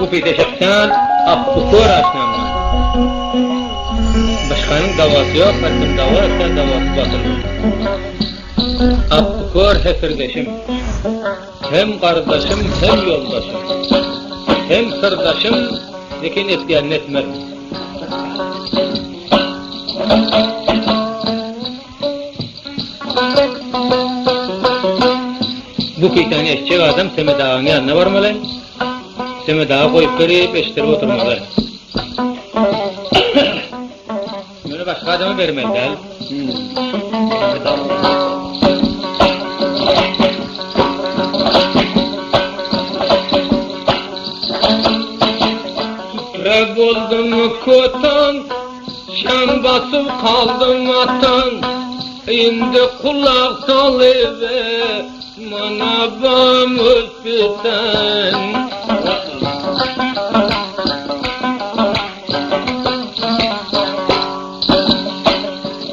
Bu peyteşekten aptukor aşnamdan. Başkanın davası yok, herkim davası, davası batılır. Aptukor hesirdeşim. Hem kardeşim, hem yoldaşım. Hem sırdaşım, lekin etkiyen etmez. Bu peytani eşçek adam Semedağ'ın yanına varmalı. Semedağ'a koyup görüp eşitleri oturmalı. Böyle başka adamı vermezler. Rab oldum kotan, şam basıp kaldım atan. Indi kulak salıve, manabam öpüten.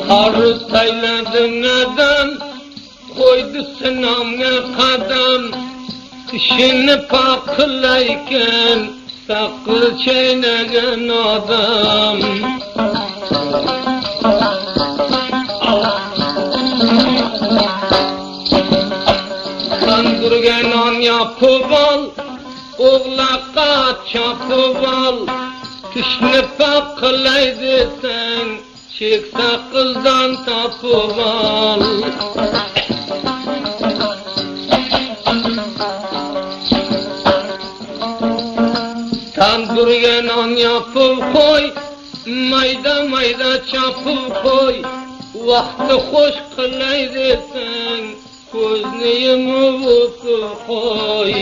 Arı tayladı neden, koydu sınavına kadam. Dişini pakılayken, saklı çeynegen adam. Kandırgen an yapıp al, oğlaka çapıp al. Dişini pakılaydı sen, çek sakıldan tapıp al. Kandırgen an yapıp koy, mayda mayda çapıp koy. Vakti hoş kılaydı sen, gözünü yumup koy.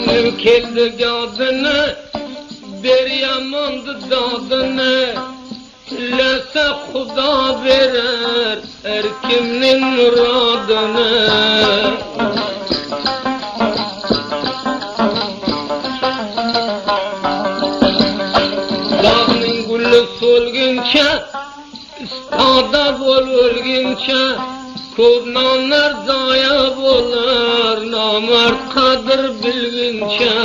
Günüm keldi gadını, bir yamandı dadını. Lese Xuda verer, her kimnin muradını. Dağının gülü solgunca, istada bol ölgunca. Ko'p nonlar zoya bo'lar, nomard qadr bilguncha.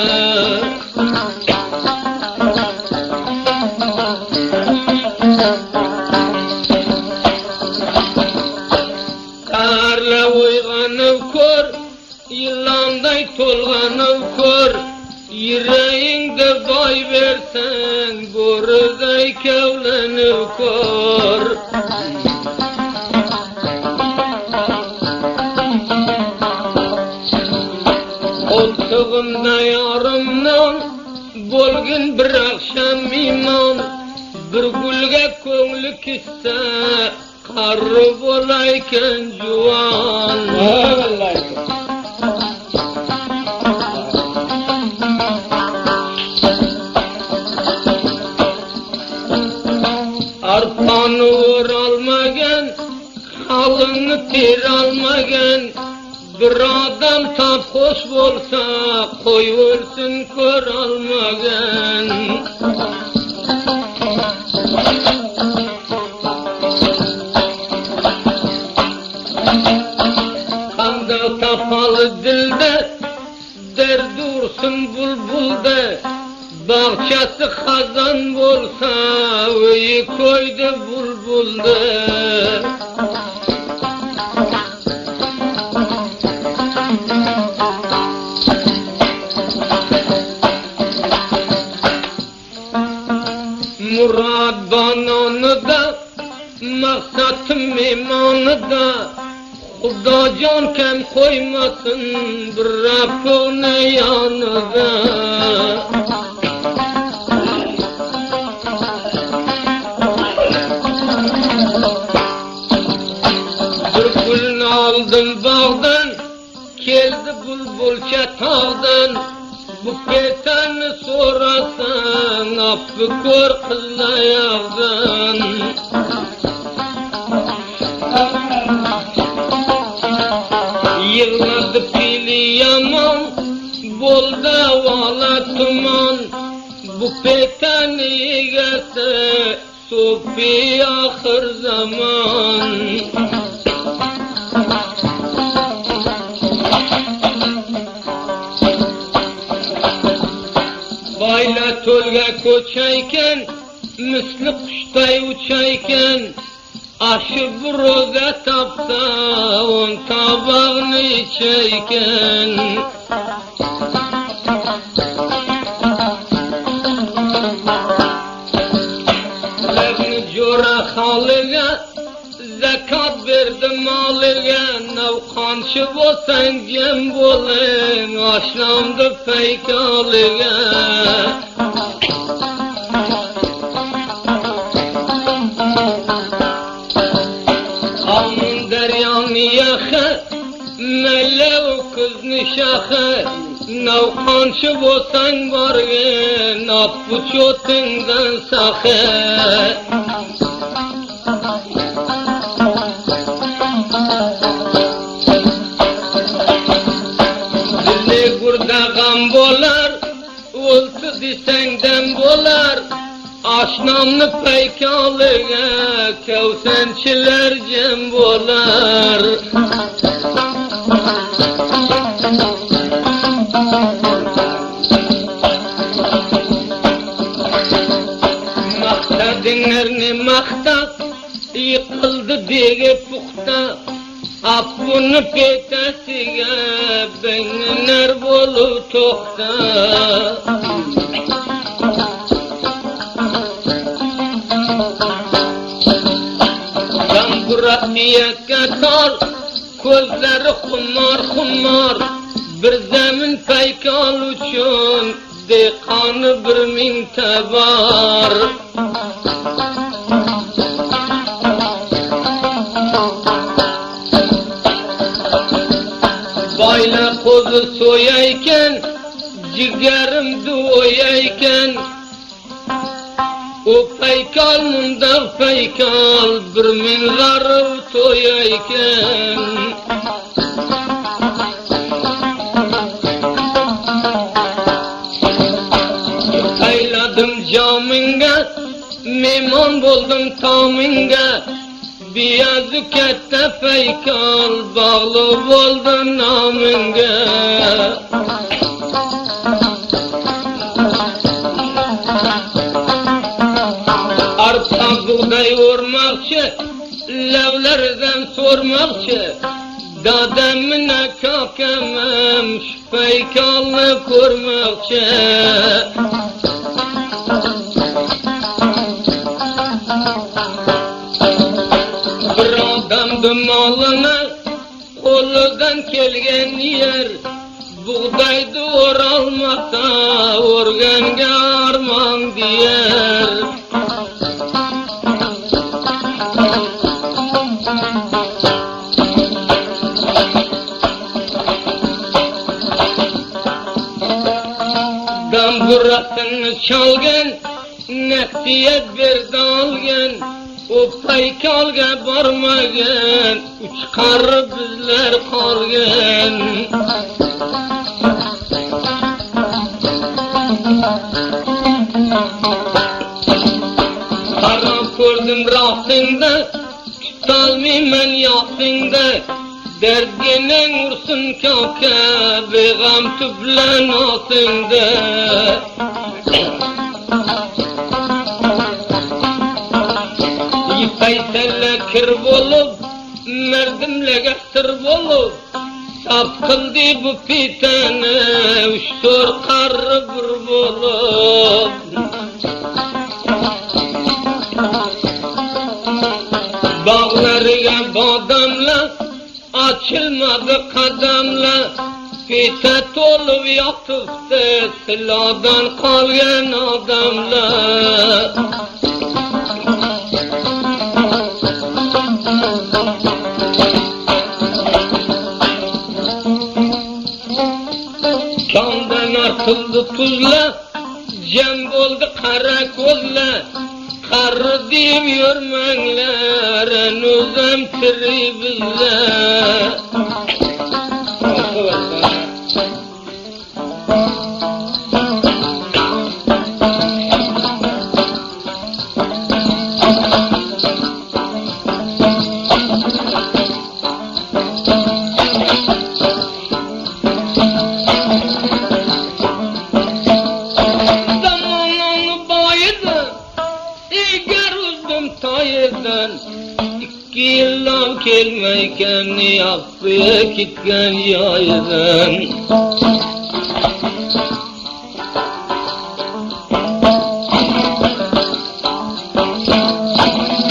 Qarla uyg'onib ko'r, yilonday to'lg'anib ko'r. Yüreğinde boy versen, bo'riday kavlanib ko'r. Qo'ltig'imda yorimnon, bo'lgin bir akşam imon. Bir gulga ko'ngli kissa, qarri bo'laykan juvon. Arpanı o'ralmagan, halını ter almagan. Bir adam tap hoş bolsa, qo'yversin ko'r almagan. Qanda tapalı dilde, derd ursun bulbulda. Bahçesi xazan bolsa, o'yi koydu bulbulda. Murad bananıda, maksatım imanıda. Xudojon kam qo'ymasin, bir rafuni yonida. Bir gulni oldim bog'dan, keldi bulbulcha tog'dan. Bu ketani so'rasan, oppi ko'r qizlayog'dan. Yig'ladi pili yomon, bo'ldi vala tuman. Bu petani egasi, so'fi oxir zamon. Evge koçayken, misli kuştay uçayken, aşı buruda tapsa, on tabağını içeyken. Levni cura halıga, zekat verdim malıga, navkanşı bolsan gem bolin, aşlamdı peykalıga. Amın deryanı yakı, melev kız nişakı, navkanşı bolsan bargın, at bu çotundan sakı. Dili burada gam bolar, oltu disengden bolar, aşnamlı peykalıga, kevsençiler cem bolar. Dinlerini makta, yıkıldı diye puhta, apunu petesiga, benler bolu tokta. Zamburat diye katar, gözleri kumar kumar, bir zemin peykal uçun, dekanı bir mintebar. Bayla kozu soyayken, cigerim duoyayken, o peykal munda peykal, bir mingarı toyayken. Ayladım camınga, mehman buldum tamınga, biyazı kette peykal, bağlı buldum namınga. Arpa buğday ormakçı, levlerden sormakçı, dademine kakemem, şu peykalını kurmakçı. Bir adamdı malına, koludan kelgen yer, buğdaydı oralmasa, organga arman diyer. Damburasını çalgen, nektiyet bir dalgen, o peykalga barmagen, uçkarı bizler kalgen. Haram gördüm rahtında, tutalmayman yatında, derdine vursun kaka, beğam tüplen altında. Yipayselle kir bolup, merdimle gastır bolup, saf kıldı bu pitane, üç dört karı bir bolup. Bağlarıya badamla, açılmadı kadamla, pitet olup yatıptı, silahdan kalgen adamla. Kandan artıldı tuzla, cem oldu kara kozla, karı deyip yürmenler, en uzam tiri bizler. Zamanın 2 yıldan kelmeyken yapıya gitken yaydım.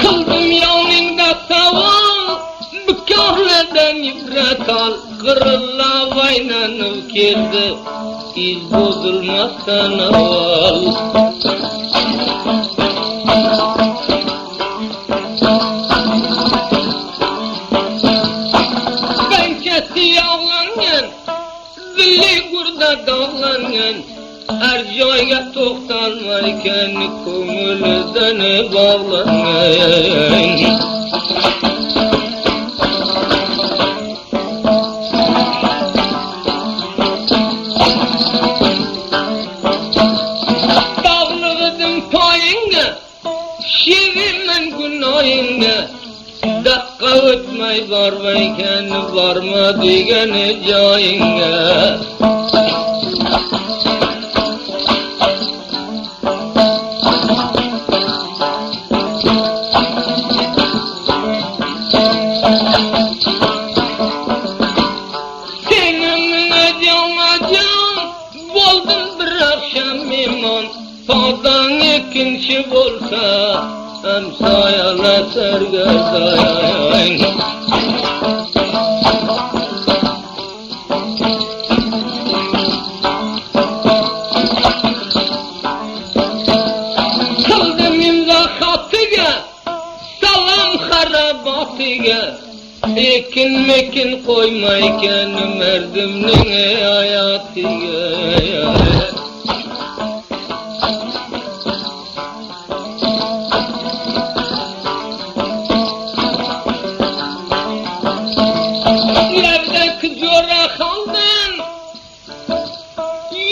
Kıldım yanında tavan, bükörleden ibret al, kırılla vaynanıp geldi, iz bozulmazsan aval. Yağlangan, zilli gurda dağlangan, her joyga to'xtalmayken ko'ngildan bağlangan. Dağlıgıdım payinga, şevimen günahınga, dakika o'tmay bormayken borma degan joyingga. Senimle jonajon bo'ldum bir akşam mehmon, tog'dan ikkinchi bo'lsa hamsoyalar sargardayang. Qildim imzo xatiga, salom xarabotiga, ekin mekin qo'ymaykan mardimning hayotiga.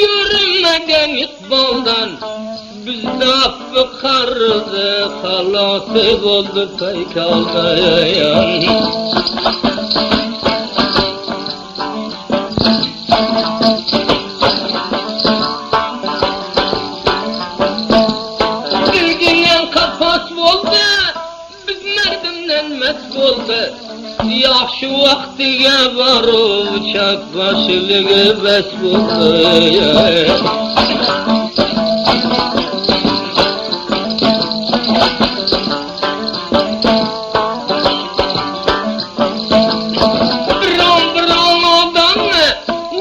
Yürümeden iqboldan bizde affı qarrıdı, halası oldu paykaldayan. Bilginen kapas oldu, biz merdimden mest oldu. Yaxşı vaktiga varıp uçak başılığı bes buldu. Biron odamni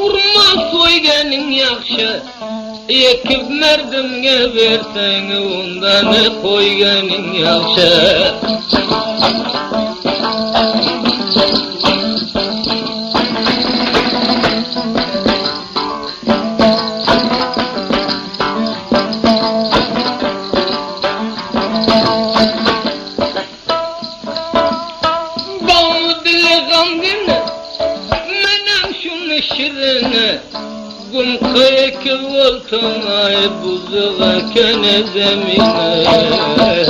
urman so'yganing yaxshi, ekib mardimga bersang undan qo'yganing yaxshi. Gum kıyık voltumay buzuğa kene zemine.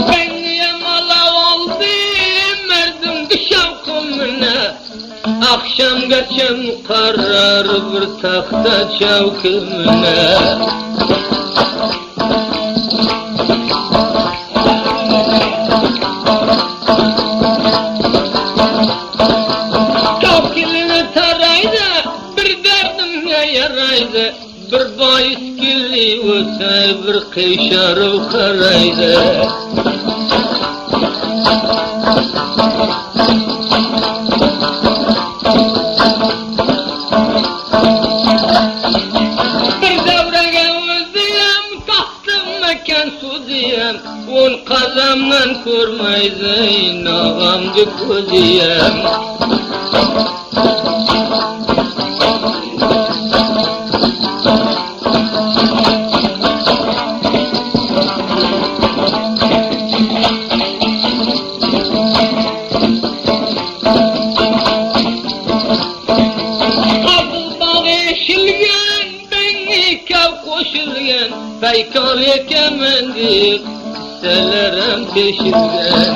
Ben yamala oldim, merdim düşem kumuna. Akşam geçem karar bir taxta çavkımına. Kavkilini taraydı, bir derdimle yaraydı. Bir bayis gilli öse, bir kıyşarı karaydı. Un kazamdan kurmaydı, ağamdı kuziyem. Paykal ekemendik, selerim peşinden.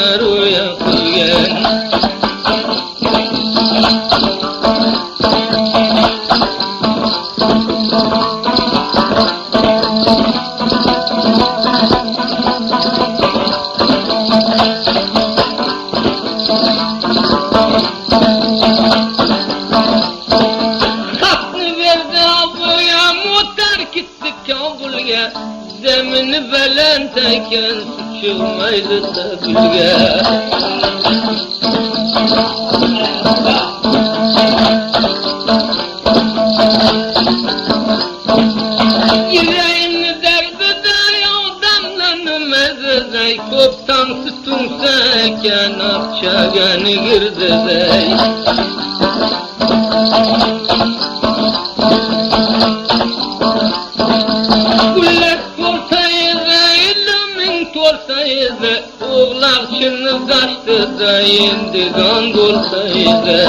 Güllenler uyan kılgen Zemini belenteyken çıkmaydı da gülge Yüreğini derdi de yoldanlanımez dey Koptan tutunsayken akçagani girdi dey Oğlak çınız açtı da indi kan dolsaydı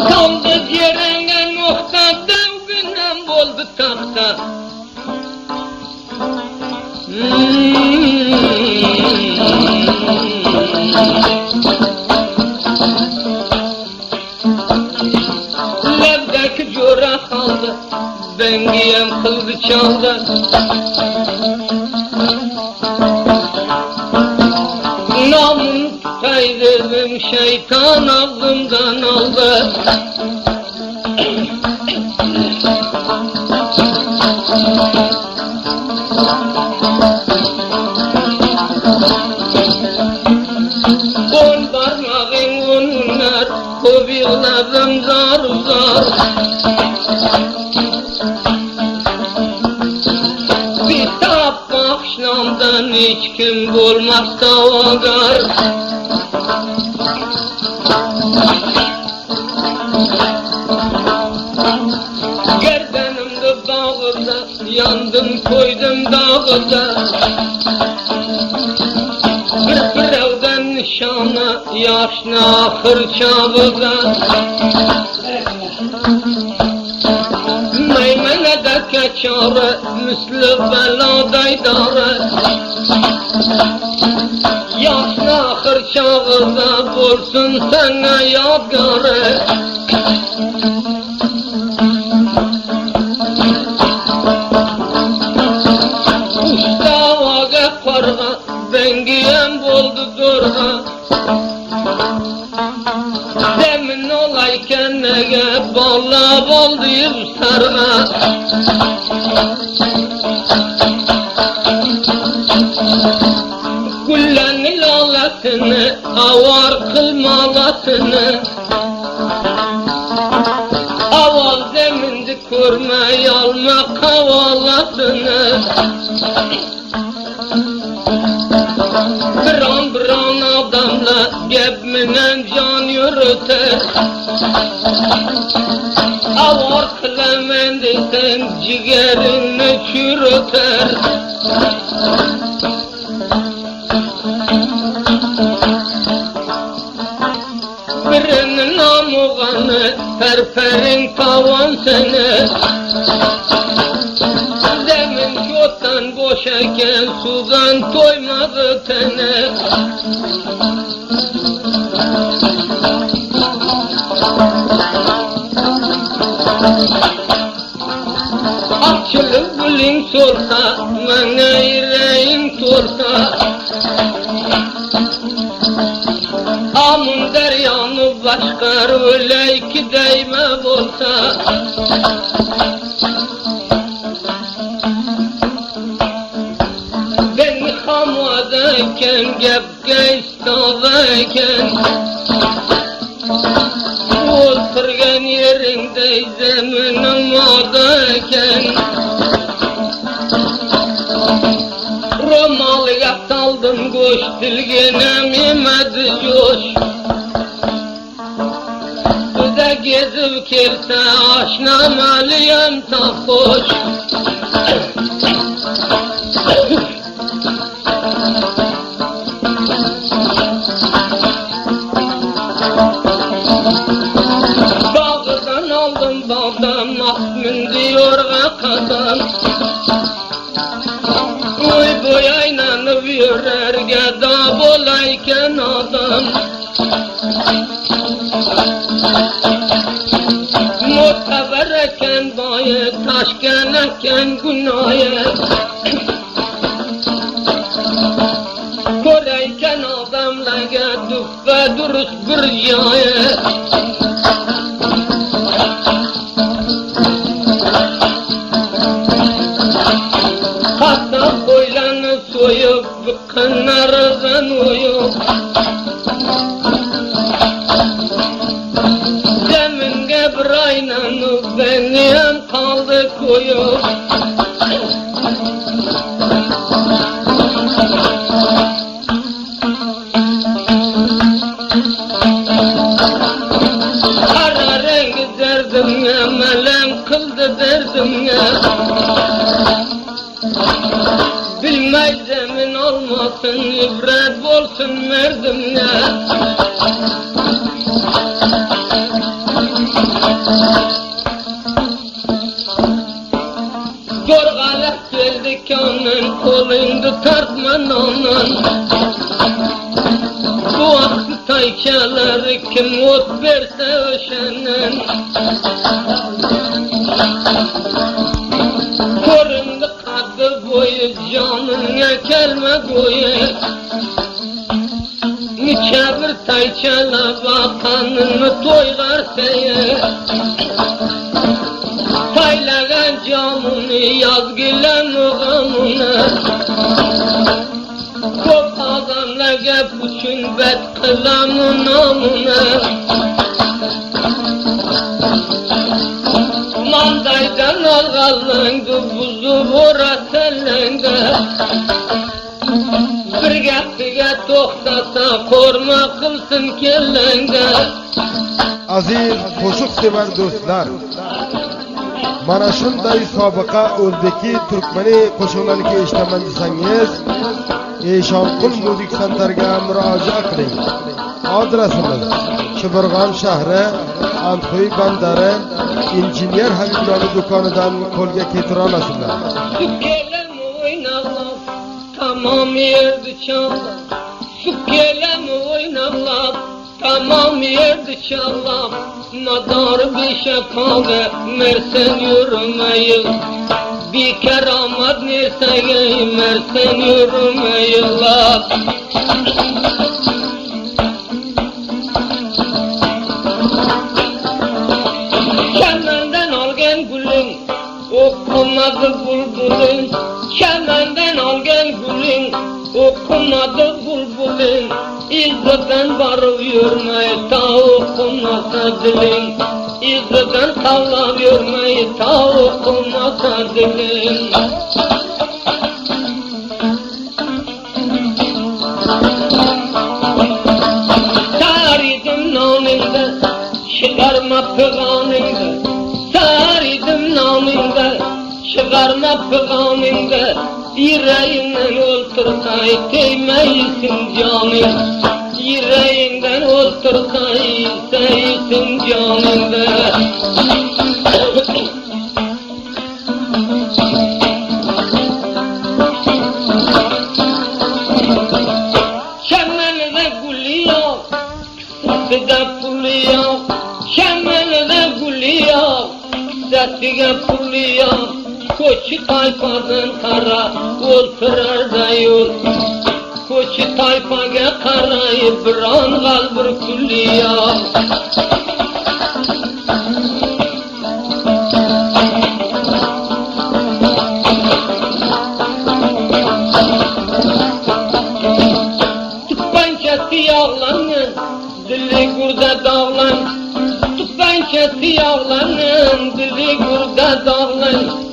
Kaldı yerine nokta devginem oldu tahta Levdeki cora kaldı Bengiyem kıldı çaldı Namun tutaydım şeytan aklımdan aldı Koviladım zar zar Bitap bakşlamdan hiç kim bulmaz tavagar Gerdanımda bağırda yandım koydum dağıda Kırpırevden nişana yaşna ahır çağıda Meymenede keçarı müslü beladaydarı Yaşna ahır çağıda bulsun sana yadgarı Usta vaga parga Bengiyem oldu durga Demin olayken nege balla bolduyum sarga Güllenin alatını avar kılmalatını Aval zemindi kurma alma kavalatını Bir an adamla gebminen can yürüter Avar kılemendiysen ciğerini çürüter Birinin amuğanı perperin tavan seni Zemin çoktan boşaken sudan doymadı tene Akçılı gülün solsa, mene yüreğin solsa Amun deryanı başkar öyle iki değme olsa Beni hamadayken, gepke istadayken Oturgen yerinde zeminim adayken Romalıya saldım koş, dilgenem yemedi coş Düze gezip kerse aşnamalıyım tapoş aşkanaken günahı Koreyken adamlara düffe dürüst bir yaya Hatta koylanı soyup bıkkınlardan uyup Zeminde bir aynanı benim kaldı koyup Kara rengi derdimle melem kıldı derdimle Bilmezdemin olmasın, ibret olsun merdimle Dorgalak geldik onun, kolundu tartman onun Bu aklı tayçaları kim ot verse öşenin Korundu kadı boyu, canına kelme boyu Mükevir tayçala vatanını toylar seye Taylagan camını yazgılan muğamını Kop adamla gep uçun bet kılamın namını Mandaydan algallandı buzu vura sellende Bir gepige tohtasa korma kılsın kellende Aziz qo'shiq sevar do'stlar, mana shunday sobiqa o'zbeki turkmani qo'shiqlarni eshitaman desangiz, Eshonqul muzik santarga murojaat qiling. Adresimiz Shibirg'on shahri, Antxo'y bandari, injener Habiblari do'konidan qo'lga keltira olasizlar. Sukelem oynalab, tamam yerdi çalab. Sukelem oynalab, tamam yerdi çalab. Nadar bir şefave, mersen yürümeyi. Bir keramet nerseye, mersen yürümeyi lab. Kemenden algen gülün, okumadı bulbulun. Kemenden algen gülün, okumadı bulbulun. İzzeden varıp yürmeyi ta okumasa dilin. İzzeden sallar yürmeyi ta okumasa dilin. Saridim naminde, çıkarma pıganinde. Saridim naminde, çıkarma pıganinde. Yüreğinden oltursay değmeyesin canım. Yüreğinden oltursay değilsin canımda. Kemenine gülüyor, sesine puluyor. Kemenine gülüyor, sesine puluyor. Koçu tayfadan kara olturar da yol. Koçu tayfaga karayıp bir an kalbur külliyor. Tüppençesi yağlanın, dili gurda dağlan. Tüppençesi yağlanın, dili gurda dağlan.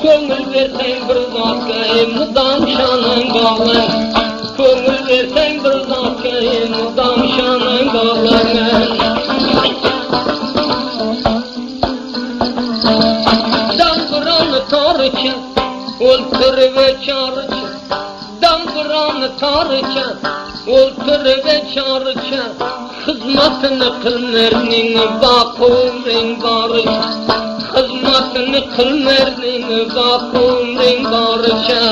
Köngül versen bir zatayı, mudam şanın bağlan. Köngül versen bir zatayı, mudam şanın bağlan. Damburanı tarıça, oltur ve çağrıça. Damburanı tarıça, oltur ve çağrıça. Hizmetini kılmernin bakımın barıça. Hizmetini kılmernin bakımın barıça.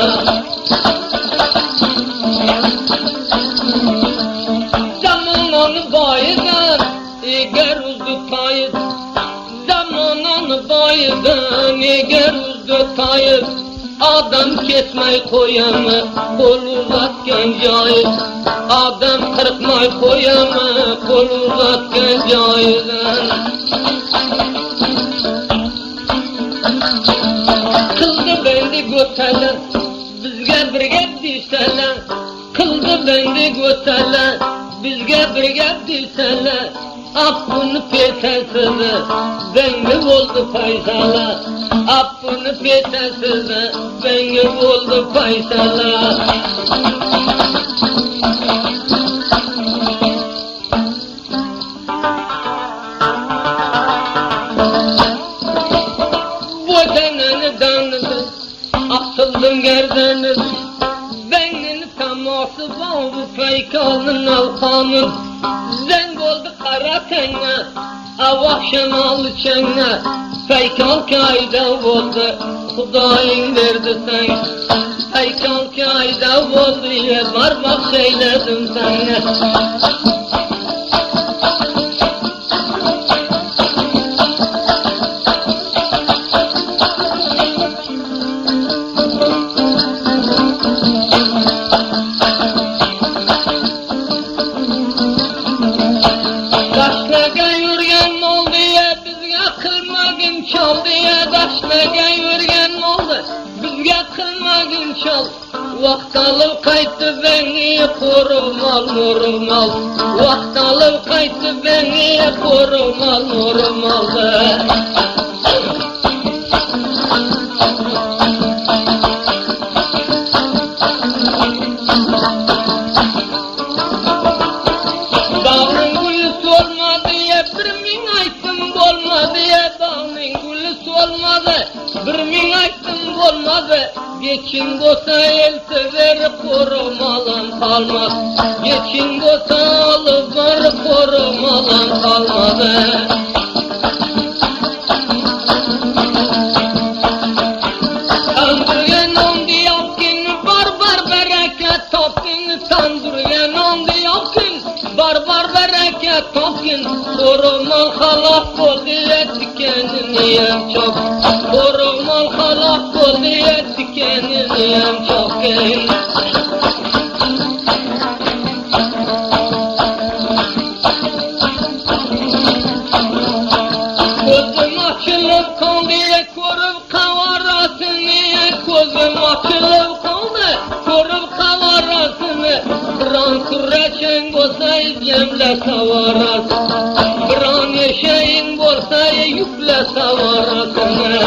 Zamanın bayıdan eğer uzdu payı. Zamanın bayıdan caydan eğer uzatayım adam kesmey koyamı kol uzatken cayı adam kırpmay koyamı kol uzatken caydan kıldı bendi götelen bizge bir gep deyseler kıldı bendi götelen bizge bir gep deyseler Appını petesiz benge oldu faysalar Appını petesiz benge oldu faysalar Vatanını danıdı atıldım gerdanı Bengini taması bağlı faykalının alkanın Zeng oldu kara tenge Avakşam alı çenge Faykal kayda oldu Hudayın verdi sen Faykal kayda oldu var bak söyledim sana Vakt alıp kayıttı beni korumal normal Vakt alıp kayıttı beni korumal normal Dağın gülü solmadı ya bir min aytım bolmadı ya Dağın gülü solmadı bir min aytım bolmadı Geçin olsa el sever korumalan kalmaz Geçin olsa alıp var korumalan kalmadı Tandırgen ondi yapkin barbar bereket topkin Tandırgen ondi yapkin barbar bereket topkin Korumal halak oldu etkenini yem çok Korumal halak oldu etkenini yem çok Gözüm açılıp kaldı korup kavarasını Gözüm açılıp kaldı korup kavarasını Kıran kurreçen olsa cemle savarasını Kıran eşeğin olsa yükle savarasını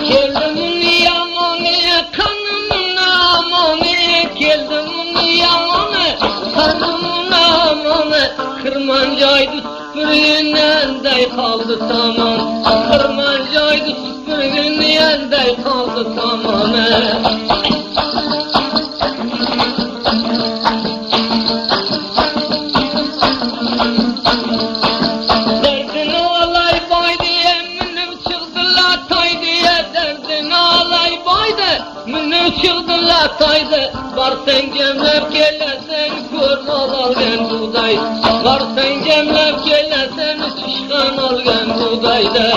Keldimin yamanı kanımın amanı Keldimin yamanı kanımın amanı Kırmancaydı süpürgünden dey kaldı saman Kırmancaydı süpürgünden dey kaldı samanı Çıktılataydı var sen cemlep gelesen kurmal algen buğday Var sen cemlep gelesen çışkan algen buğdaydı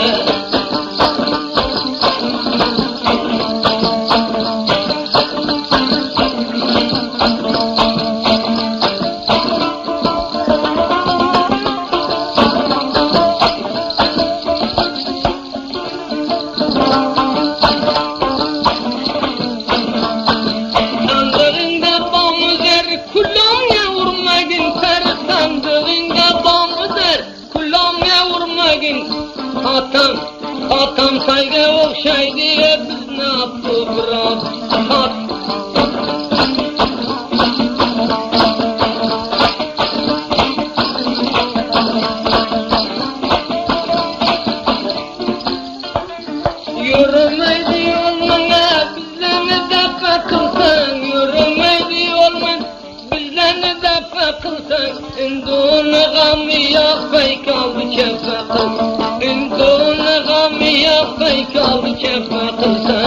Atam saygı okşaydı biz ne yaptık biraz Yürümeydi yoluna bizlerini defa kılsan Yürümeydi yoluna bizlerini defa kılsan İndunu gamı yakay kaldı kefa kılsan İndunu gamı yakay kaldı kefa kılsan